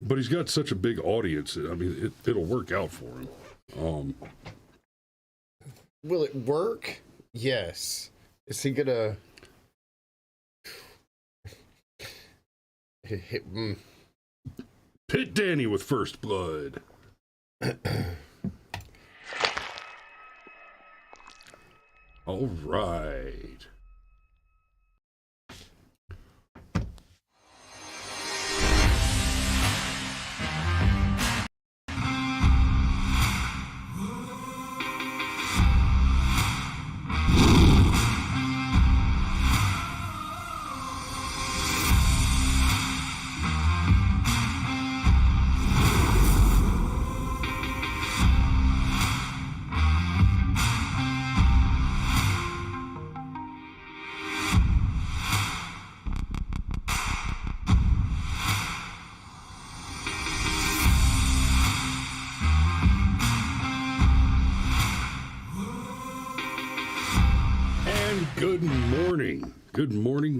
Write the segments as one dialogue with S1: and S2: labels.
S1: but he's got such a big audience. I mean, it'll work out for him.
S2: Will it work? Yes. Is he gonna?
S1: Hit Danny with first blood. All right.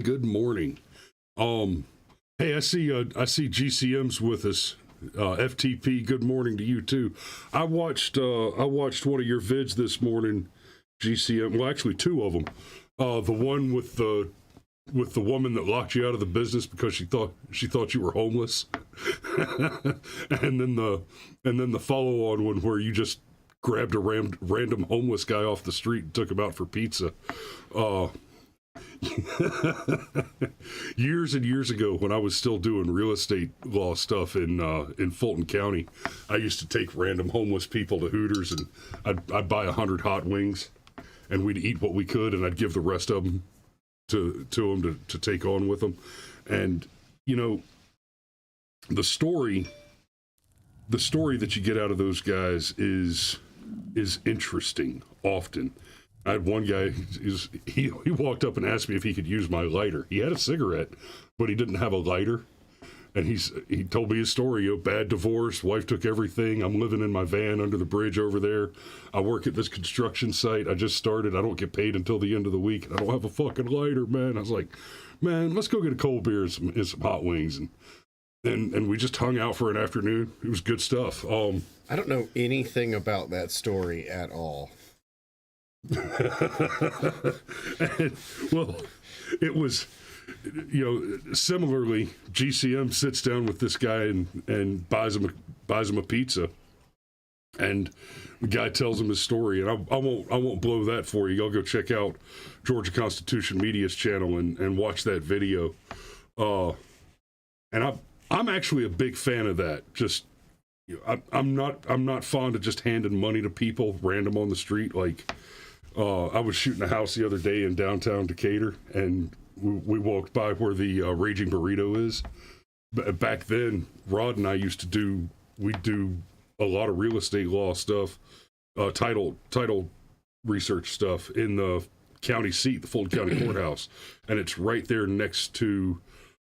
S1: Good morning. Hey, I see GCM's with us. FTP, good morning to you too. I watched one of your vids this morning, GCM. Well, actually, two of them. The one with the woman that locked you out of the business because she thought you were homeless, and then the follow-on one where you just grabbed a random homeless guy off the street and took him out for pizza. Years and years ago, when I was still doing real estate law stuff in Fulton County, I used to take random homeless people to Hooters, and I'd buy 100 hot wings, and we'd eat what we could, and I'd give the rest of them to them to take on with them. And you know, the story that you get out of those guys is interesting often. I had one guy, he walked up and asked me if he could use my lighter. He had a cigarette, but he didn't have a lighter. And he told me his story, bad divorce, wife took everything. I'm living in my van under the bridge over there. I work at this construction site. I just started. I don't get paid until the end of the week. And I don't have a fucking lighter, man. I was like, man, let's go get a cold beer and some hot wings. And we just hung out for an afternoon. It was good stuff.
S2: I don't know anything about that story at all.
S1: And, well, it was, similarly, GCM sits down with this guy and buys him a pizza, and the guy tells him his story. And I won't blow that for you. Y'all go check out Georgia Constitution Media's channel and watch that video. And I'm actually a big fan of that. Just, I'm not fond of just handing money to people random on the street. Like, I was shooting a house the other day in downtown Decatur, and we walked by where the Raging Burrito is. Back then, Rod and I used to do a lot of real estate law stuff, title research stuff in the county seat, the Fulton County Courthouse, and it's right there next to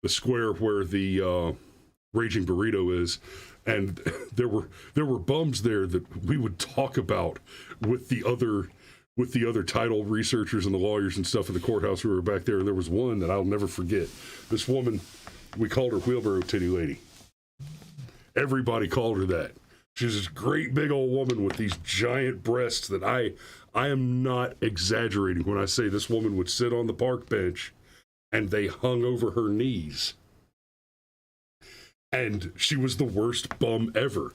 S1: the square where the Raging Burrito is. And there were bums there that we would talk about with the other title researchers and the lawyers and stuff in the courthouse who were back there. And there was one that I'll never forget. This woman, we called her Wheelbarrow Titty Lady. Everybody called her that. She's this great big old woman with these giant breasts that I am not exaggerating when I say this woman would sit on the park bench and they hung over her knees. And she was the worst bum ever.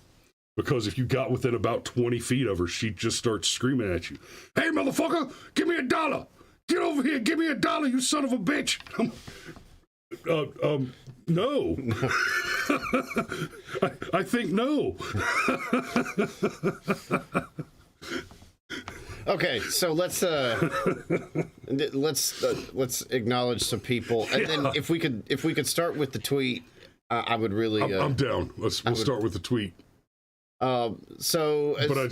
S1: Because if you got within about 20 feet of her, she'd just start screaming at you. Hey, motherfucker, give me $1. Get over here, give me $1, you son of a bitch. No. I think no.
S2: Okay, so let's acknowledge some people, and then if we could start with the tweet, I would really.
S1: I'm down. We'll start with the tweet.
S2: But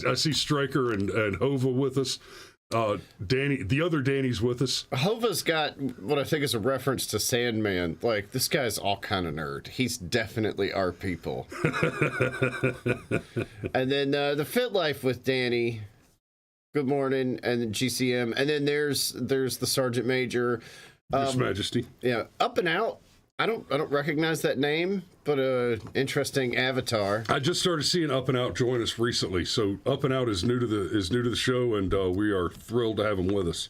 S1: I see Stryker and Hova with us. Danny, the other Danny's with us.
S2: Hova's got what I think is a reference to Sandman. Like, this guy's all kind of nerd. He's definitely our people. And then the Fit Life with Danny. Good morning, and then GCM, and then there's the Sergeant Major.
S1: His Majesty.
S2: Yeah, Up and Out. I don't recognize that name, but interesting avatar.
S1: I just started seeing Up and Out join us recently, so Up and Out is new to the show, and we are thrilled to have him with us.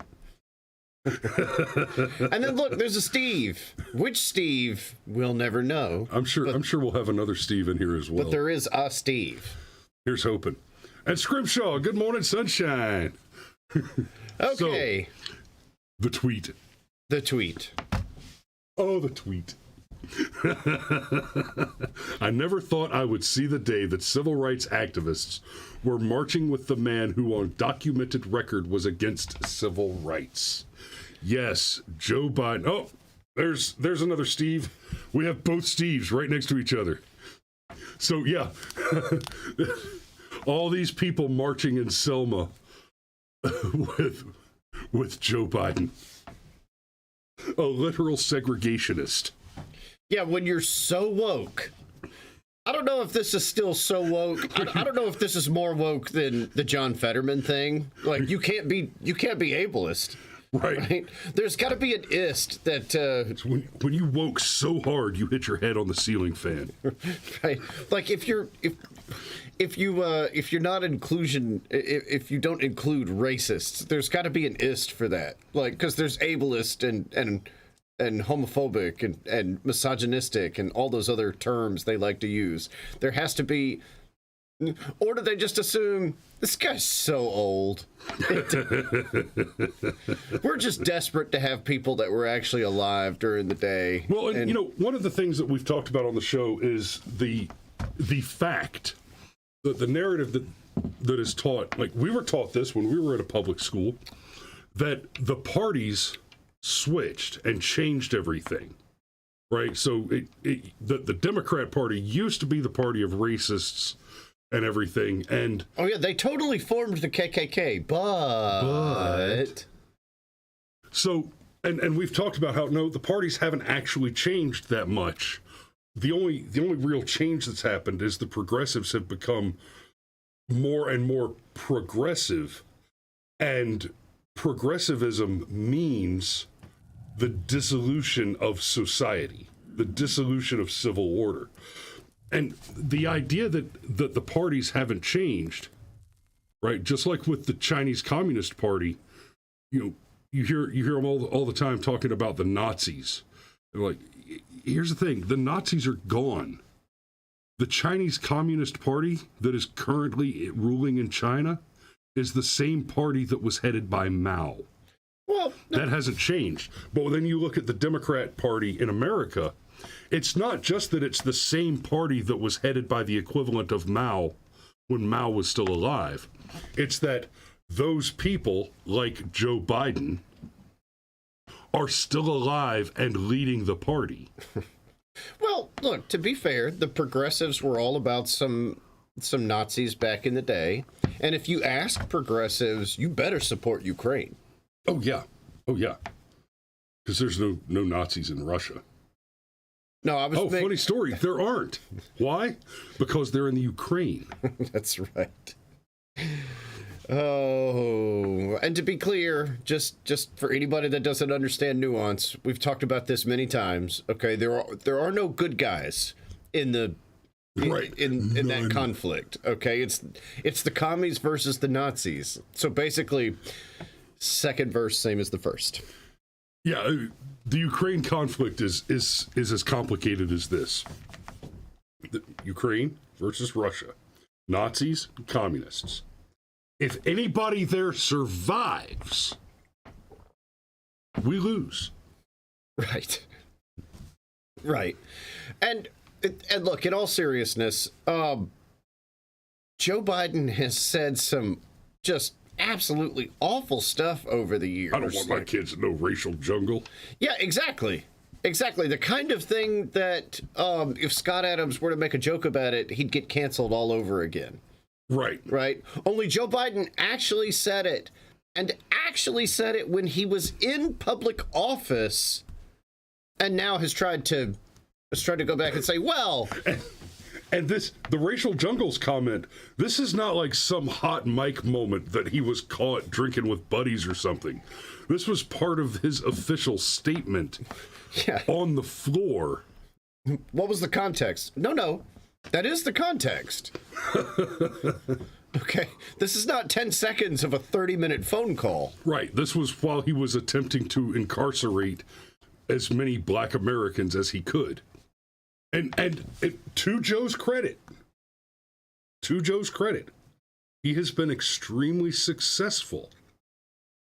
S2: And then look, there's a Steve. Which Steve, we'll never know.
S1: I'm sure we'll have another Steve in here as well.
S2: But there is a Steve.
S1: Here's hoping. And Scrimshaw, good morning, sunshine.
S2: Okay.
S1: So, the tweet.
S2: The tweet.
S1: Oh, the tweet. I never thought I would see the day that civil rights activists were marching with the man who on documented record was against civil rights. Yes, Joe Biden. Oh, there's another Steve. We have both Steves right next to each other. So, yeah. All these people marching in Selma with Joe Biden. A literal segregationist.
S2: Yeah, when you're so woke. I don't know if this is still so woke. I don't know if this is more woke than the John Fetterman thing. Like, you can't be ableist. Right? There's got to be an ist that
S1: it's when you woke so hard you hit your head on the ceiling fan.
S2: Right? Like if you're not inclusion, if you don't include racists, there's got to be an ist for that. Like, because there's ableist and homophobic and misogynistic and all those other terms they like to use. There has to be. Or do they just assume this guy's so old? We're just desperate to have people that were actually alive during the day.
S1: Well, and you know, one of the things that we've talked about on the show is the fact that the narrative that is taught. Like, we were taught this when we were at a public school, that the parties switched and changed everything. Right? So the Democrat Party used to be the party of racists and everything, and
S2: oh yeah, they totally formed the KKK, but
S1: so and we've talked about how no, the parties haven't actually changed that much. The only real change that's happened is the progressives have become more and more progressive, and progressivism means the dissolution of society, the dissolution of civil order. And the idea that the parties haven't changed, right? Just like with the Chinese Communist Party, you know, you hear them all the time talking about the Nazis. They're like, here's the thing: the Nazis are gone. The Chinese Communist Party that is currently ruling in China is the same party that was headed by Mao.
S2: Well,
S1: that hasn't changed. But then you look at the Democrat Party in America. It's not just that it's the same party that was headed by the equivalent of Mao when Mao was still alive. It's that those people, like Joe Biden, are still alive and leading the party.
S2: Well, look, to be fair, the progressives were all about some Nazis back in the day. And if you ask progressives, you better support Ukraine.
S1: Oh, yeah. Because there's no Nazis in Russia.
S2: No, I was
S1: funny story. There aren't. Why? Because they're in the Ukraine.
S2: That's right. Oh, and to be clear, just for anybody that doesn't understand nuance, we've talked about this many times. Okay, there are no good guys in the in that conflict. Okay, it's the commies versus the Nazis. So basically, second verse same as the first.
S1: Yeah, the Ukraine conflict is as complicated as this. The Ukraine versus Russia. Nazis, communists. If anybody there survives, we lose.
S2: Right. And look, in all seriousness, Joe Biden has said some just absolutely awful stuff over the years.
S1: I don't want my kids to know racial jungle.
S2: Yeah, exactly. The kind of thing that if Scott Adams were to make a joke about it, he'd get canceled all over again. Right. Only Joe Biden actually said it, and actually said it when he was in public office, and now has tried to go back and say, well,
S1: And the Racial Jungles comment, this is not like some hot mic moment that he was caught drinking with buddies or something. This was part of his official statement on the floor.
S2: What was the context? No, that is the context. Okay, this is not 10 seconds of a 30-minute phone call.
S1: Right, this was while he was attempting to incarcerate as many black Americans as he could. And to Joe's credit, he has been extremely successful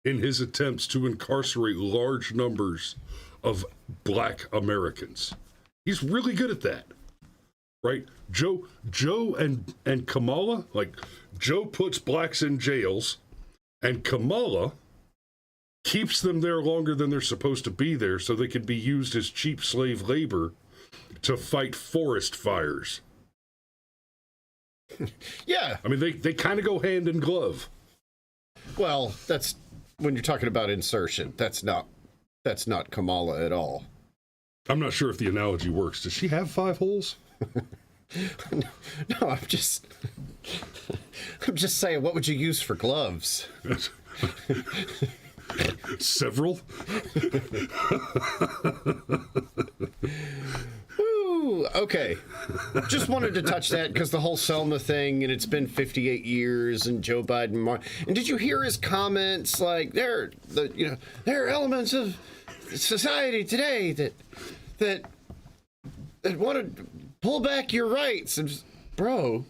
S1: in his attempts to incarcerate large numbers of black Americans. He's really good at that, right? Joe and Kamala, like Joe puts blacks in jails, and Kamala keeps them there longer than they're supposed to be there so they can be used as cheap slave labor to fight forest fires.
S2: Yeah.
S1: I mean, they kind of go hand in glove.
S2: Well, that's when you're talking about insertion. That's not Kamala at all.
S1: I'm not sure if the analogy works. Does she have 5 holes?
S2: No, I'm just saying, what would you use for gloves?
S1: Several.
S2: Woo, okay. Just wanted to touch that because the whole Selma thing, and it's been 58 years, and Joe Biden. And did you hear his comments? Like, there are elements of society today that want to pull back your rights. And, bro,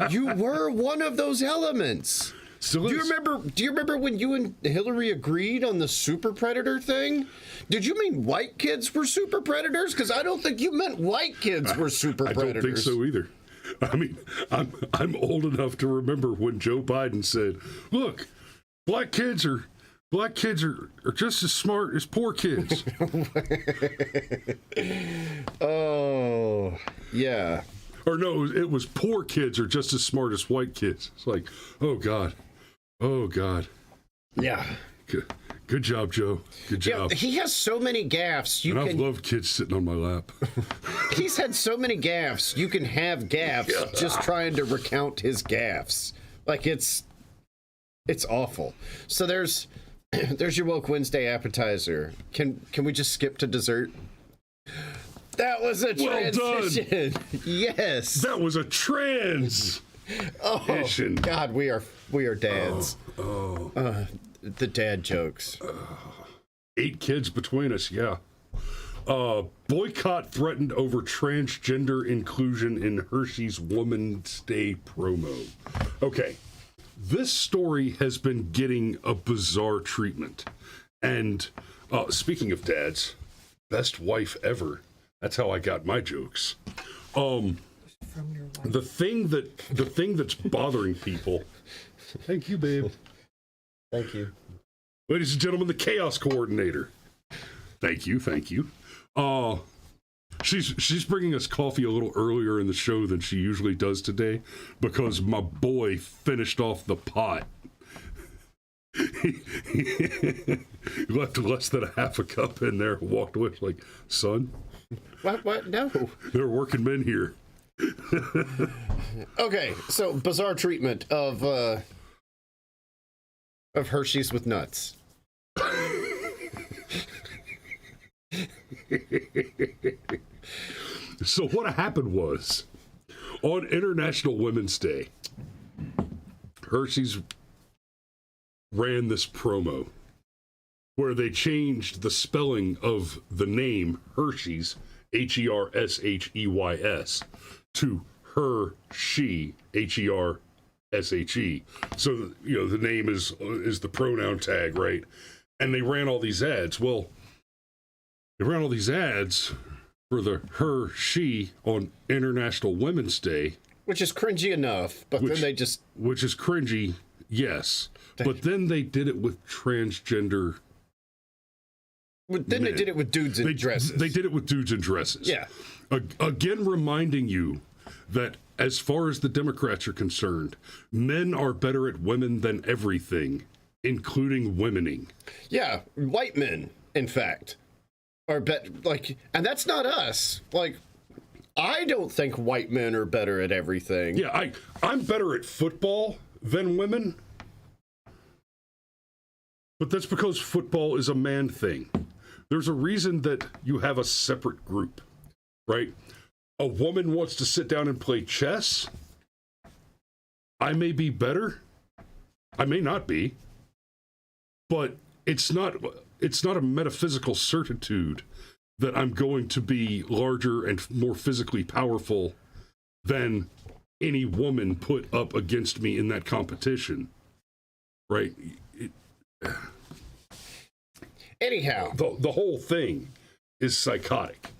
S2: you were one of those elements. Do you remember when you and Hillary agreed on the super predator thing? Did you mean white kids were super predators? Because I don't think you meant white kids were super predators.
S1: I don't think so either. I mean, I'm old enough to remember when Joe Biden said, "Look, black kids are just as smart as poor kids."
S2: Oh, yeah.
S1: Or no, it was poor kids are just as smart as white kids. It's like, oh God.
S2: Yeah.
S1: Good job, Joe. Good job.
S2: Yeah, he has so many gaffes.
S1: I've loved kids sitting on my lap.
S2: He's had so many gaffes. You can have gaffes just trying to recount his gaffes. Like, it's awful. So there's your Woke Wednesday appetizer. Can we just skip to dessert? That was a transition. Well done. Yes.
S1: That was a trans.
S2: Oh God, we are dads. The dad jokes.
S1: 8 kids between us, yeah. Boycott threatened over transgender inclusion in Hershey's Women's Day promo. Okay, this story has been getting a bizarre treatment. And speaking of dads, best wife ever. That's how I got my jokes. The thing that's bothering people. Thank you, babe.
S2: Thank you.
S1: Ladies and gentlemen, the chaos coordinator. Thank you. She's bringing us coffee a little earlier in the show than she usually does today because my boy finished off the pot. He left less than a half a cup in there, walked away like, son.
S2: What? No.
S1: There are working men here.
S2: Okay, so bizarre treatment of Hershey's with nuts.
S1: So what happened was, on International Women's Day, Hershey's ran this promo where they changed the spelling of the name Hershey's, Hersheys, to Hershey, Hershe. So, the name is the pronoun tag, right? And they ran all these ads. Well, they ran all these ads for the Hershey on International Women's Day.
S2: Which is cringy enough, but then they just...
S1: Which is cringy, yes. But then they did it with transgender...
S2: Then they did it with dudes in dresses.
S1: They did it with dudes in dresses.
S2: Yeah.
S1: Again, reminding you that as far as the Democrats are concerned, men are better at women than everything, including womening.
S2: Yeah, white men, in fact, are and that's not us. Like, I don't think white men are better at everything.
S1: Yeah, I'm better at football than women. But that's because football is a man thing. There's a reason that you have a separate group, right? A woman wants to sit down and play chess. I may be better. I may not be. But it's not a metaphysical certitude that I'm going to be larger and more physically powerful than any woman put up against me in that competition, right?
S2: Anyhow,
S1: the whole thing is psychotic,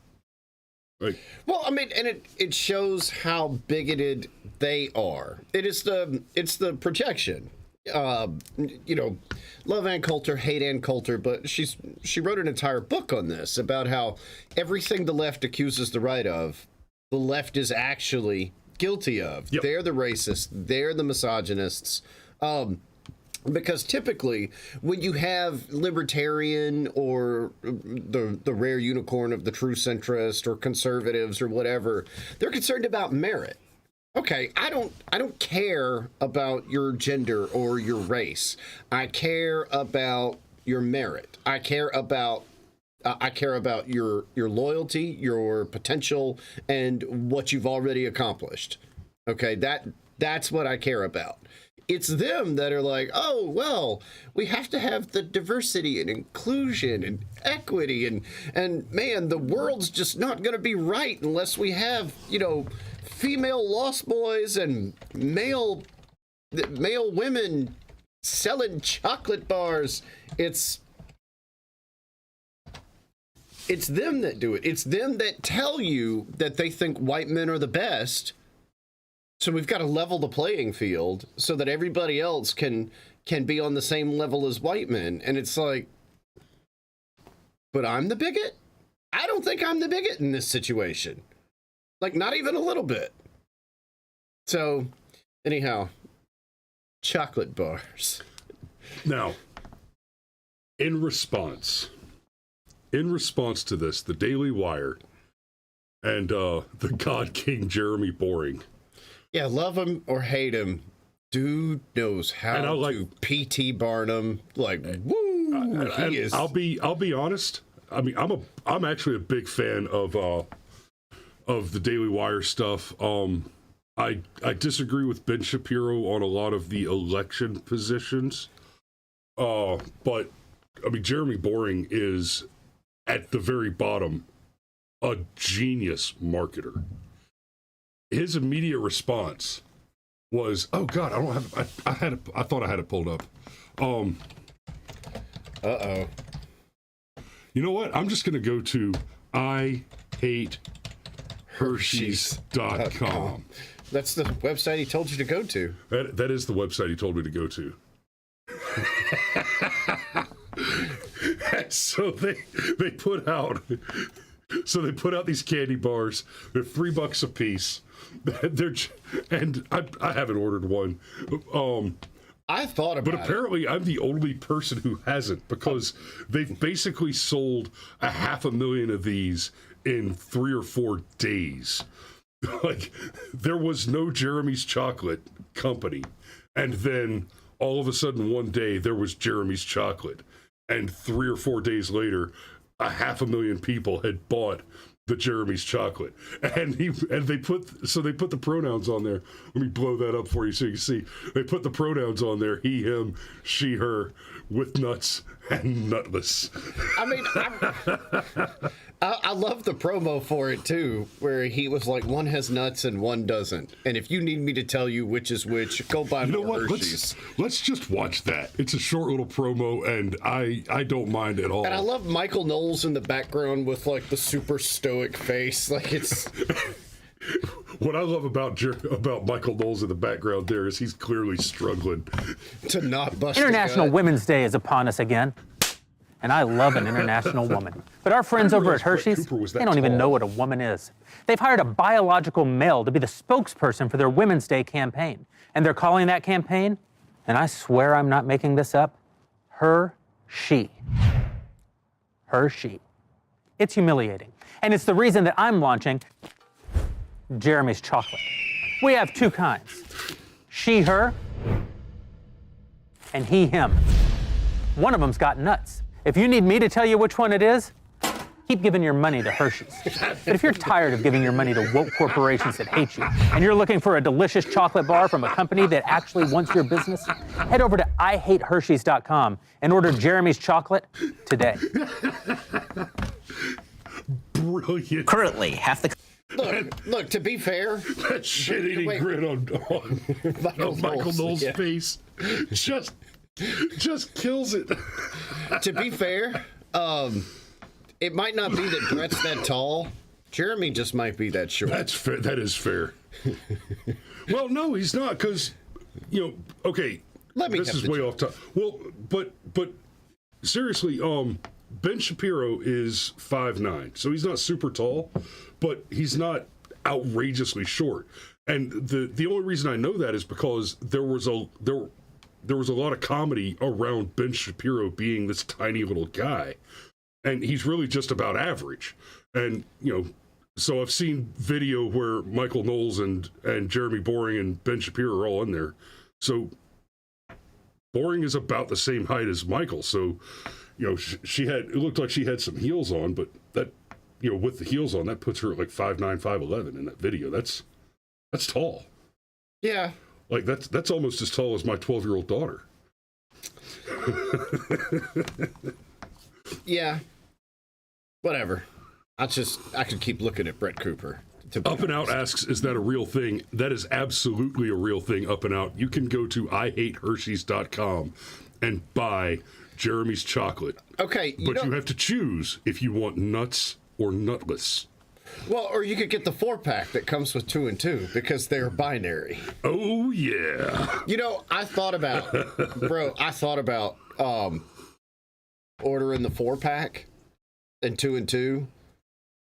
S1: right?
S2: Well, I mean, and it shows how bigoted they are. It's the projection. You know, love Ann Coulter, hate Ann Coulter, but she wrote an entire book on this about how everything the left accuses the right of, the left is actually guilty of.
S1: Yep.
S2: They're the racists. They're the misogynists. Because typically, when you have libertarian or the rare unicorn of the true centrist or conservatives or whatever, they're concerned about merit. Okay, I don't care about your gender or your race. I care about your merit. I care about your loyalty, your potential, and what you've already accomplished. Okay, that's what I care about. It's them that are like, oh, well, we have to have the diversity and inclusion and equity and man, the world's just not going to be right unless we have, you know, female lost boys and male women selling chocolate bars. It's them that do it. It's them that tell you that they think white men are the best. So we've got to level the playing field so that everybody else can be on the same level as white men. And it's like, but I'm the bigot? I don't think I'm the bigot in this situation. Like, not even a little bit. So, anyhow, chocolate bars.
S1: Now, in response to this, the Daily Wire and the God King Jeremy Boring.
S2: Yeah, love him or hate him, dude knows how to P.T. Barnum. Like, woo! He is.
S1: I'll be honest. I mean, I'm actually a big fan of the Daily Wire stuff. I disagree with Ben Shapiro on a lot of the election positions. But I mean, Jeremy Boring is at the very bottom a genius marketer. His immediate response was, "Oh God, I don't have. I thought I had it pulled up." You know what? I'm just gonna go to IHateHershey's.com.
S2: That's the website he told you to go to.
S1: That is the website he told me to go to. So they put out these candy bars. They're $3 a piece. And I haven't ordered one.
S2: I thought about it.
S1: But apparently I'm the only person who hasn't, because they've basically sold 500,000 of these in 3 or 4 days. Like, there was no Jeremy's Chocolate Company. And then all of a sudden one day there was Jeremy's Chocolate. And 3 or 4 days later, 500,000 people had bought the Jeremy's Chocolate. And they put the pronouns on there. Let me blow that up for you so you can see. They put the pronouns on there: he, him, she, her, with nuts and nutless.
S2: I mean, I love the promo for it too, where he was like, one has nuts and one doesn't. And if you need me to tell you which is which, go buy more Hershey's.
S1: Let's just watch that. It's a short little promo, and I don't mind at all.
S2: And I love Michael Knowles in the background with like the super stoic face. Like, it's...
S1: What I love about Michael Knowles in the background there is he's clearly struggling
S2: to not bust.
S3: International Women's Day is upon us again, and I love an international woman. But our friends over at Hershey's, they don't even know what a woman is. They've hired a biological male to be the spokesperson for their Women's Day campaign, and they're calling that campaign, and I swear I'm not making this up, Hershey. Hershey. It's humiliating, and it's the reason that I'm launching Jeremy's chocolate. We have two kinds, she, her, and he, him. One of them's got nuts. If you need me to tell you which one it is, keep giving your money to Hershey's. But if you're tired of giving your money to woke corporations that hate you, and you're looking for a delicious chocolate bar from a company that actually wants your business, head over to IHateHersheys.com and order Jeremy's chocolate today.
S1: Brilliant.
S4: Currently, half the
S2: Look, to be fair,
S1: That shit-eating
S2: Wait.
S1: grin on Michael Knowles'
S2: yeah.
S1: face just kills it.
S2: to be fair, it might not be that Brett's that tall. Jeremy just might be that short.
S1: That's fair. That is fair. Well, no, he's not, because, okay,
S2: Let me
S1: this
S2: have
S1: is
S2: the
S1: way off top. Well, but seriously, Ben Shapiro is 5'9", so he's not super tall, but he's not outrageously short. And the only reason I know that is because there was a lot of comedy around Ben Shapiro being this tiny little guy, and he's really just about average. And so I've seen video where Michael Knowles and Jeremy Boring and Ben Shapiro are all in there. So Boring is about the same height as Michael. So it looked like she had some heels on, but that with the heels on, that puts her at like 5'9", 5'11" in that video. That's tall.
S2: Yeah.
S1: Like that's almost as tall as my 12-year-old daughter.
S2: Yeah. Whatever. I could keep looking at Brett Cooper.
S1: Up and Out asks, is that a real thing? That is absolutely a real thing, Up and Out. You can go to IHateHersheys.com and buy Jeremy's chocolate.
S2: Okay.
S1: You have to choose if you want nuts or nutless.
S2: Well, or you could get the 4-pack that comes with 2 and 2 because they're binary.
S1: Oh, yeah.
S2: I thought about ordering the 4-pack and 2 and 2,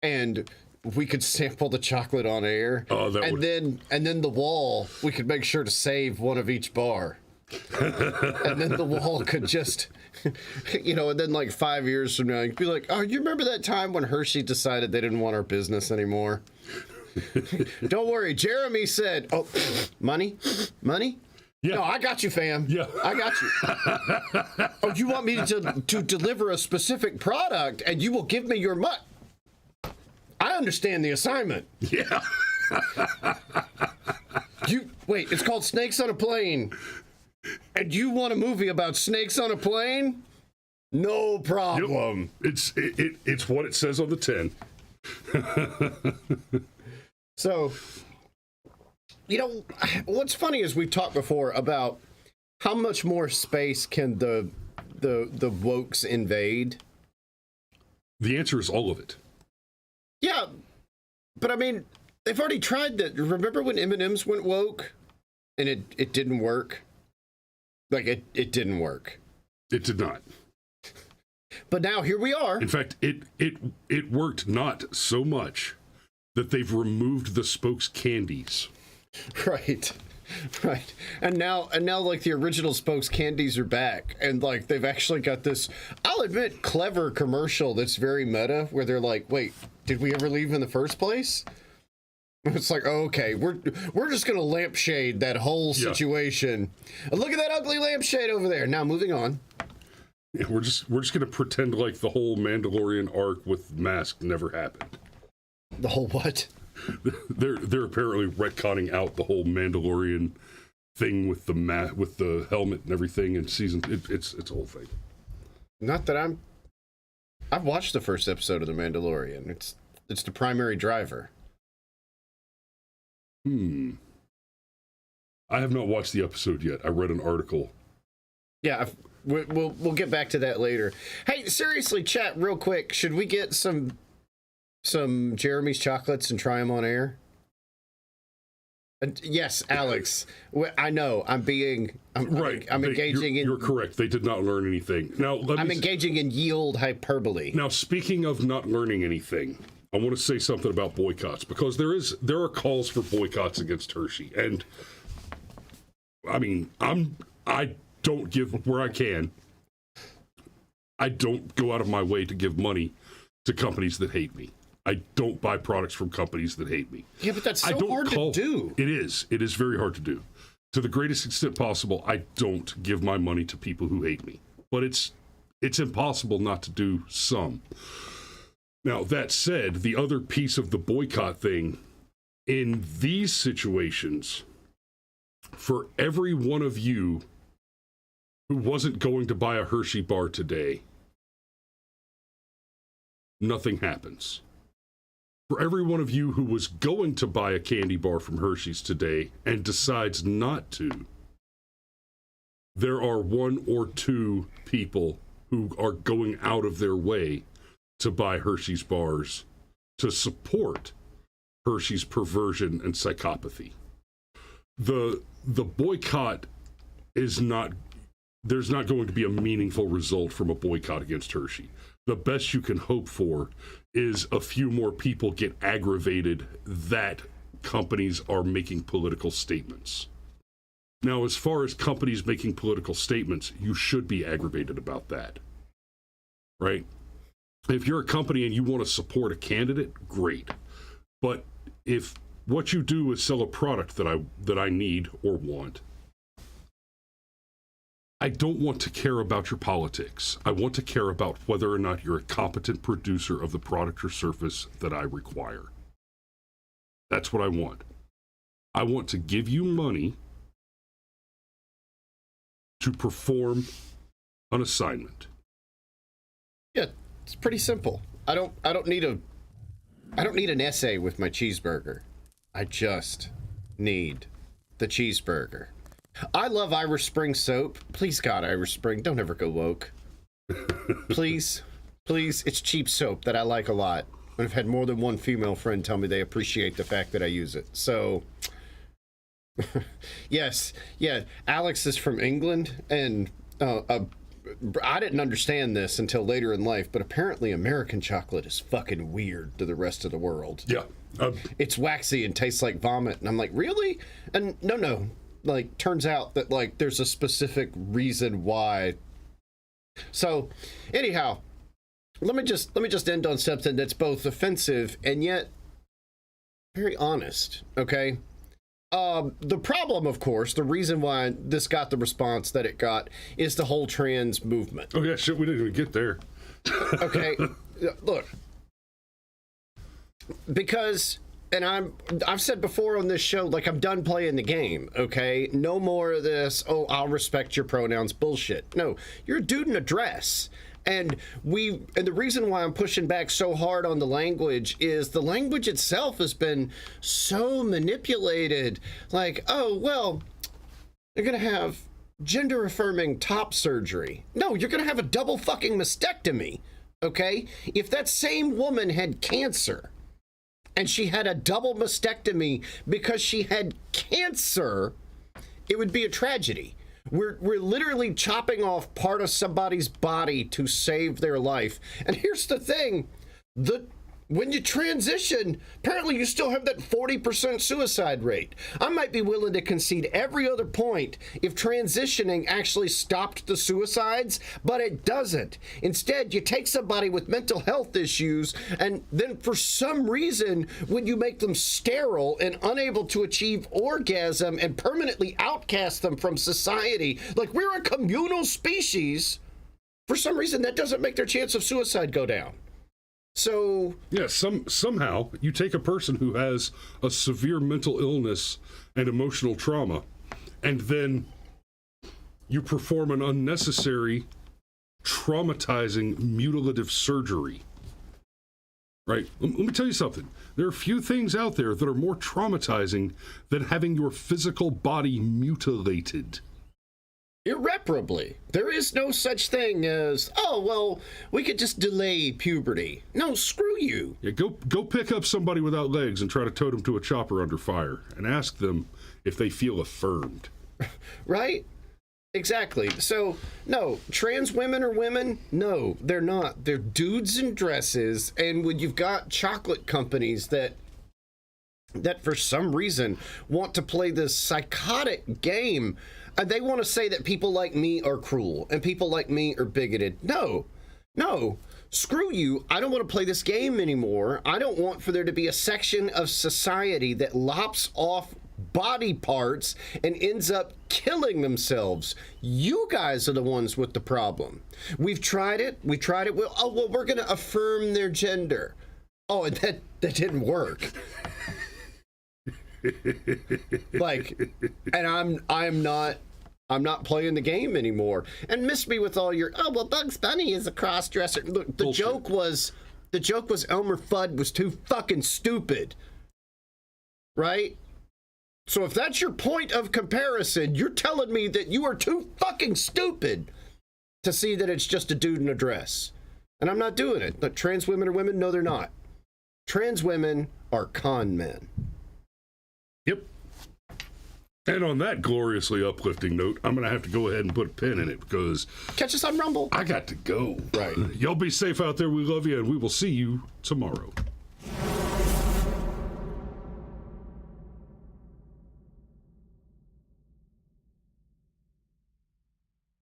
S2: and we could sample the chocolate on air.
S1: Oh,
S2: then the wall, we could make sure to save one of each bar. And then the wall could just, and then like 5 years from now, you'd be like, oh, you remember that time when Hershey decided they didn't want our business anymore? Don't worry. Jeremy said, oh, money? Yeah. No, I got you, fam.
S1: Yeah.
S2: I got you. Oh, you want me to deliver a specific product and you will give me your money? I understand the assignment.
S1: Yeah.
S2: Wait, it's called Snakes on a Plane. And you want a movie about snakes on a plane? No problem.
S1: Yep. It's what it says on the tin.
S2: So, what's funny is we've talked before about how much more space can the wokes invade.
S1: The answer is all of it.
S2: Yeah, but I mean, they've already tried that. Remember when M&M's went woke, and it didn't work? Like it didn't work.
S1: It did not.
S2: But now here we are.
S1: In fact, it worked not so much that they've removed the spokes candies.
S2: Right. And now like the original spokes candies are back, and like they've actually got this, I'll admit, clever commercial that's very meta, where they're like, wait, did we ever leave in the first place? It's like, oh, okay, we're just gonna lampshade that whole situation. And look at that ugly lampshade over there. Now moving on.
S1: Yeah, we're just gonna pretend like the whole Mandalorian arc with Mask never happened.
S2: The whole what?
S1: They're apparently retconning out the whole Mandalorian thing with the helmet and everything in season. It's a whole thing.
S2: Not that I've watched the first episode of The Mandalorian. It's the primary driver.
S1: I have not watched the episode yet. I read an article.
S2: Yeah, we'll get back to that later. Hey, seriously, chat, real quick. Should we get some Jeremy's chocolates and try them on air? Yes, Alex. I know. I'm
S1: Right.
S2: I'm engaging in.
S1: You're correct. They did not learn anything. Now
S2: I'm engaging in yield hyperbole.
S1: Now, speaking of not learning anything, I want to say something about boycotts, because there are calls for boycotts against Hershey, and I mean, I don't give where I can. I don't go out of my way to give money to companies that hate me. I don't buy products from companies that hate me.
S2: Yeah, but that's so hard to do.
S1: It is. It is very hard to do. To the greatest extent possible, I don't give my money to people who hate me. But it's impossible not to do some. Now, that said, the other piece of the boycott thing, in these situations, for every one of you who wasn't going to buy a Hershey bar today, nothing happens. For every one of you who was going to buy a candy bar from Hershey's today and decides not to, there are 1 or 2 people who are going out of their way to buy Hershey's bars to support Hershey's perversion and psychopathy. The boycott is not, there's not going to be a meaningful result from a boycott against Hershey. The best you can hope for is a few more people get aggravated that companies are making political statements. Now, as far as companies making political statements, you should be aggravated about that, right? If you're a company and you want to support a candidate, great. But if what you do is sell a product that I need or want, I don't want to care about your politics. I want to care about whether or not you're a competent producer of the product or service that I require. That's what I want. I want to give you money to perform an assignment.
S2: Yeah, it's pretty simple. I don't need an essay with my cheeseburger. I just need the cheeseburger. I love Irish Spring soap. Please, God, Irish Spring, don't ever go woke. Please, it's cheap soap that I like a lot. And I've had more than one female friend tell me they appreciate the fact that I use it. So, yes, yeah, Alex is from England, and I didn't understand this until later in life, but apparently American chocolate is fucking weird to the rest of the world.
S1: Yeah.
S2: It's waxy and tastes like vomit. And I'm like, really? And no. Like, turns out that, like, there's a specific reason why. So, anyhow, let me just end on something that's both offensive and yet very honest, okay? The problem, of course, the reason why this got the response that it got is the whole trans movement.
S1: Oh, yeah, shit, we didn't even get there.
S2: Okay, look. Because, and I've said before on this show, like, I'm done playing the game, okay? No more of this, oh, I'll respect your pronouns bullshit. No, you're a dude in a dress. And the reason why I'm pushing back so hard on the language is the language itself has been so manipulated. Like, oh, well, you're going to have gender affirming top surgery. No, you're going to have a double fucking mastectomy, okay? If that same woman had cancer and she had a double mastectomy because she had cancer, it would be a tragedy. We're literally chopping off part of somebody's body to save their life. And here's the thing, when you transition, apparently you still have that 40% suicide rate. I might be willing to concede every other point if transitioning actually stopped the suicides, but it doesn't. Instead, you take somebody with mental health issues, and then for some reason, when you make them sterile and unable to achieve orgasm and permanently outcast them from society, like we're a communal species, for some reason that doesn't make their chance of suicide go down. So
S1: yeah, somehow you take a person who has a severe mental illness and emotional trauma, and then you perform an unnecessary, traumatizing, mutilative surgery. Right? Let me tell you something. There are few things out there that are more traumatizing than having your physical body mutilated.
S2: Irreparably. There is no such thing as, oh, well, we could just delay puberty. No, screw you.
S1: Yeah, go pick up somebody without legs and try to tow them to a chopper under fire and ask them if they feel affirmed.
S2: Right? Exactly. So, no, trans women are women? No, they're not. They're dudes in dresses, and when you've got chocolate companies that for some reason want to play this psychotic game, and they want to say that people like me are cruel and people like me are bigoted. No. screw you, I don't want to play this game anymore. I don't want for there to be a section of society that lops off body parts and ends up killing themselves. You guys are the ones with the problem. We've tried it. Well, we're going to affirm their gender. Oh, and that didn't work. Like, and I'm not playing the game anymore. And miss me with all your, oh, well, Bugs Bunny is a cross-dresser. Look, the joke was Elmer Fudd was too fucking stupid. Right? So if that's your point of comparison, you're telling me that you are too fucking stupid to see that it's just a dude in a dress. And I'm not doing it. But trans women are women? No, they're not. Trans women are con men.
S1: Yep. And on that gloriously uplifting note, I'm going to have to go ahead and put a pin in it because...
S2: Catch us on Rumble.
S1: I got to go.
S2: Right.
S1: Y'all be safe out there. We love you, and we will see you tomorrow.